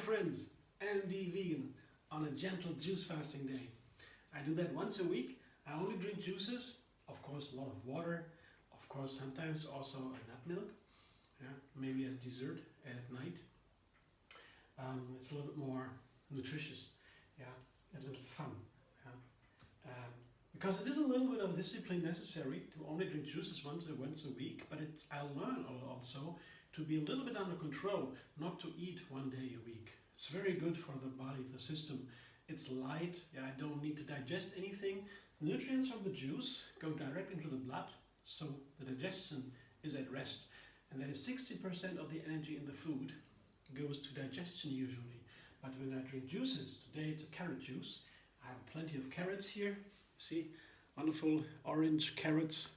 friends, MD Vegan on a gentle juice fasting day. I do that once a week. I only drink juices, of course a lot of water, of course sometimes also a nut milk, maybe as dessert at night. It's a little bit more nutritious, a little fun. Because it is a little bit of discipline necessary to only drink juices once a week, but I learn also to be a little bit under control, not to eat one day a week. It's very good for the body, the system. It's light, I don't need to digest anything. The nutrients from the juice go direct into the blood, so the digestion is at rest. And that is 60% of the energy in the food goes to digestion usually. But when I drink juices, today it's a carrot juice. I have plenty of carrots here. See, wonderful orange carrots.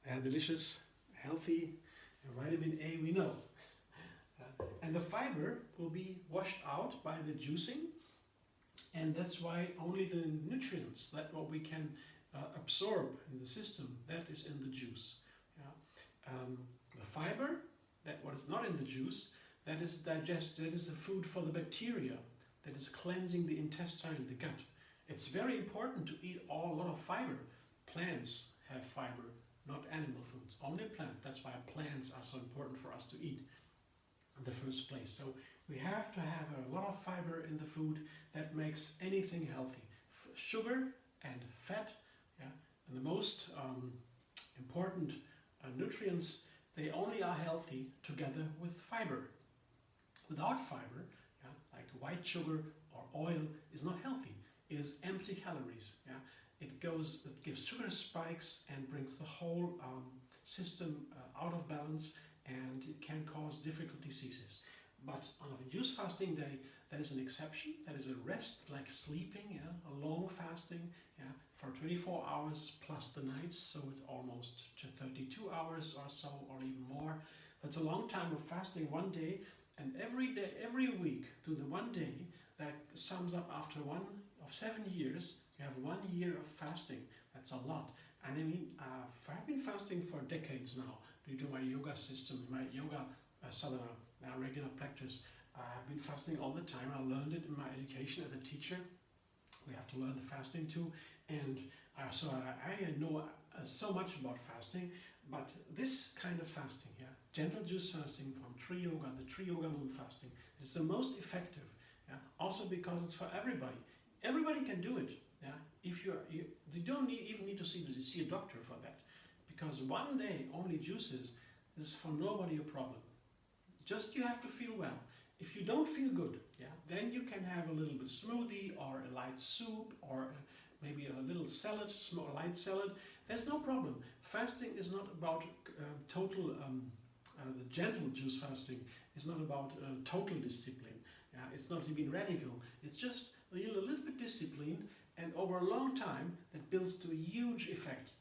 They are delicious, healthy, and vitamin A we know. And the fiber will be washed out by the juicing, and that's why only the nutrients, that what we can absorb in the system, that is in the juice. The fiber, that what is not in the juice, that is the food for the bacteria, that is cleansing the intestine, the gut. It's very important to eat a lot of fiber. Plants have fiber, not animal foods, only plants. That's why plants are so important for us to eat in the first place. So we have to have a lot of fiber in the food that makes anything healthy. Sugar and fat, and the most important nutrients, they only are healthy together with fiber. Without fiber, like white sugar or oil, is not healthy. It is empty calories. It gives sugar spikes and brings the whole system out of balance, and it can cause difficult diseases. But on a juice fasting day, that is an exception. That is a rest, like sleeping, a long fasting, for 24 hours plus the nights, so it's almost 32 hours or so, or even more. That's a long time of fasting, one day, and every day, every week, to the one day, that sums up after 7 years, you have 1 year of fasting. That's a lot. And I mean, I've been fasting for decades now, due to my yoga system, my yoga sadhana, regular practice. I've been fasting all the time. I learned it in my education as a teacher. We have to learn the fasting too. And so I know so much about fasting, but this kind of fasting here, gentle juice fasting from Tree Yoga, the Tree Yoga moon fasting, is the most effective. Also because it's for everybody. Everybody can do it. If you don't even need to see a doctor for that, because one day only juices is for nobody a problem. Just you have to feel well. If you don't feel good, then you can have a little bit smoothie or a light soup or maybe a little salad, small light salad. There's no problem. Fasting is not about total. The gentle juice fasting is not about total discipline. It's not even radical. It's just a little bit disciplined, and over a long time that builds to a huge effect.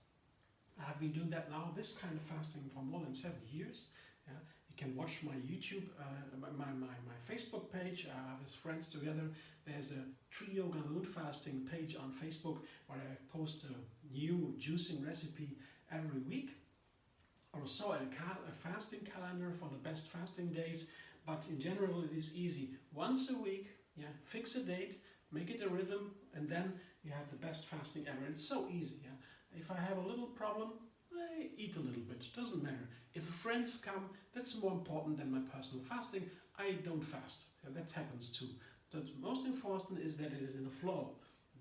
I've been doing that now, this kind of fasting, for more than 7 years. You can watch my YouTube, my Facebook page with friends together. There's a Tree Yoga Moon Fasting page on Facebook where I post a new juicing recipe every week. Also a fasting calendar for the best fasting days. But in general, it is easy. Once a week, fix a date, make it a rhythm, and then you have the best fasting ever. It's so easy. If I have a little problem, I eat a little bit. It doesn't matter. If friends come, that's more important than my personal fasting. I don't fast. That happens too. The most important is that it is in a flow.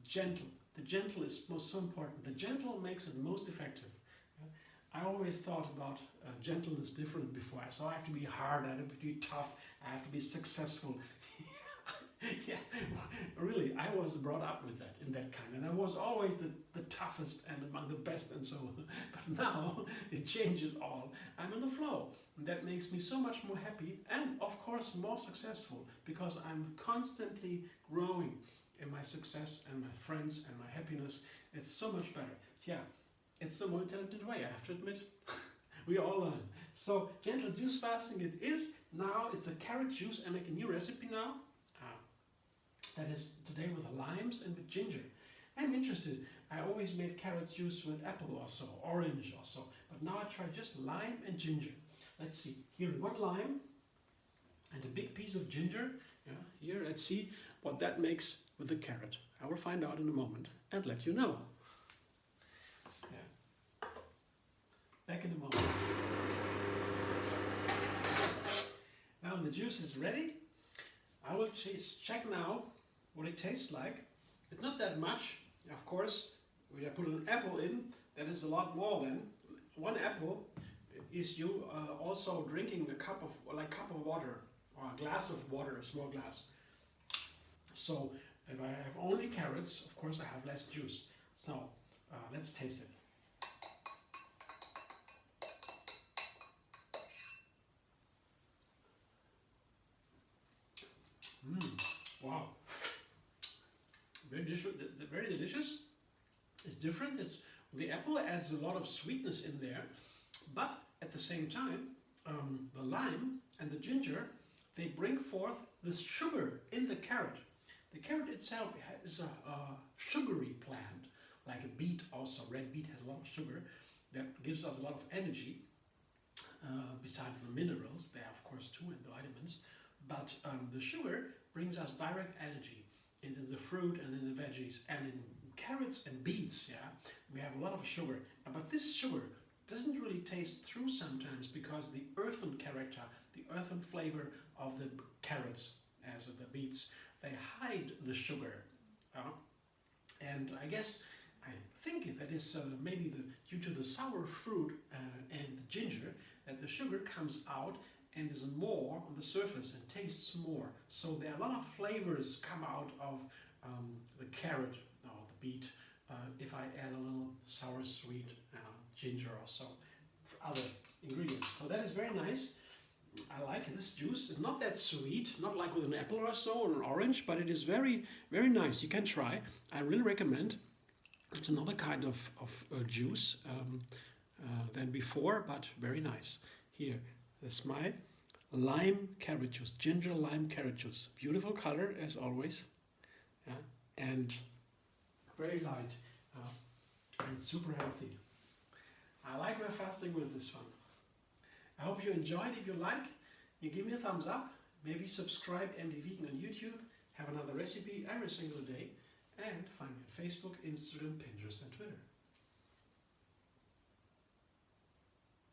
Gentle. The gentle is so important. The gentle makes it most effective. I always thought about gentleness different before. So I have to be hard, I have to be tough, I have to be successful. Really, I was brought up with that, in that kind. And I was always the toughest and among the best and so on. But now, it changes all. I'm in the flow. And that makes me so much more happy and, of course, more successful, because I'm constantly growing in my success and my friends and my happiness. It's so much better. It's the more intelligent way, I have to admit. We all learn. So, gentle juice fasting it is. Now it's a carrot juice. I make a new recipe now. That is today with limes and with ginger. I'm interested. I always made carrot juice with apple or so, orange or so. But now I try just lime and ginger. Let's see. Here, 1 lime and a big piece of ginger. Yeah, here, let's see what that makes with the carrot. I will find out in a moment and let you know. Yeah. Back in a moment. Now the juice is ready. I will check now what it tastes like. It's not that much. Of course, when I put an apple in, that is a lot more than. One apple is you also drinking a cup of water, or a glass of water, a small glass. So if I have only carrots, of course I have less juice. So let's taste it. Wow, very delicious. It's different. The apple adds a lot of sweetness in there, but at the same time, the lime and the ginger, they bring forth this sugar in the carrot. The carrot itself is a sugary plant, like a beet also. Red beet has a lot of sugar that gives us a lot of energy. Besides the minerals, there are of course too, and the vitamins. But the sugar brings us direct energy into the fruit and in the veggies, and in carrots and beets, yeah, we have a lot of sugar. But this sugar doesn't really taste through sometimes because the earthen character, the earthen flavor of the carrots, as of the beets, they hide the sugar. And I think that is maybe due to the sour fruit and the ginger, that the sugar comes out and is more on the surface and tastes more. So there are a lot of flavors come out of the carrot or the beet if I add a little sour sweet ginger or so for other ingredients. So that is very nice. I like this juice. It's not that sweet, not like with an apple or so or an orange, but it is very, very nice. You can try. I really recommend. It's another kind of juice than before, but very nice. Here, that's my lime carrot juice, ginger lime carrot juice. Beautiful color as always, and very light and super healthy. I like my fasting with this one. I hope you enjoyed. If you like, you give me a thumbs up. Maybe subscribe MD Vegan on YouTube. Have another recipe every single day. And find me on Facebook, Instagram, Pinterest and Twitter.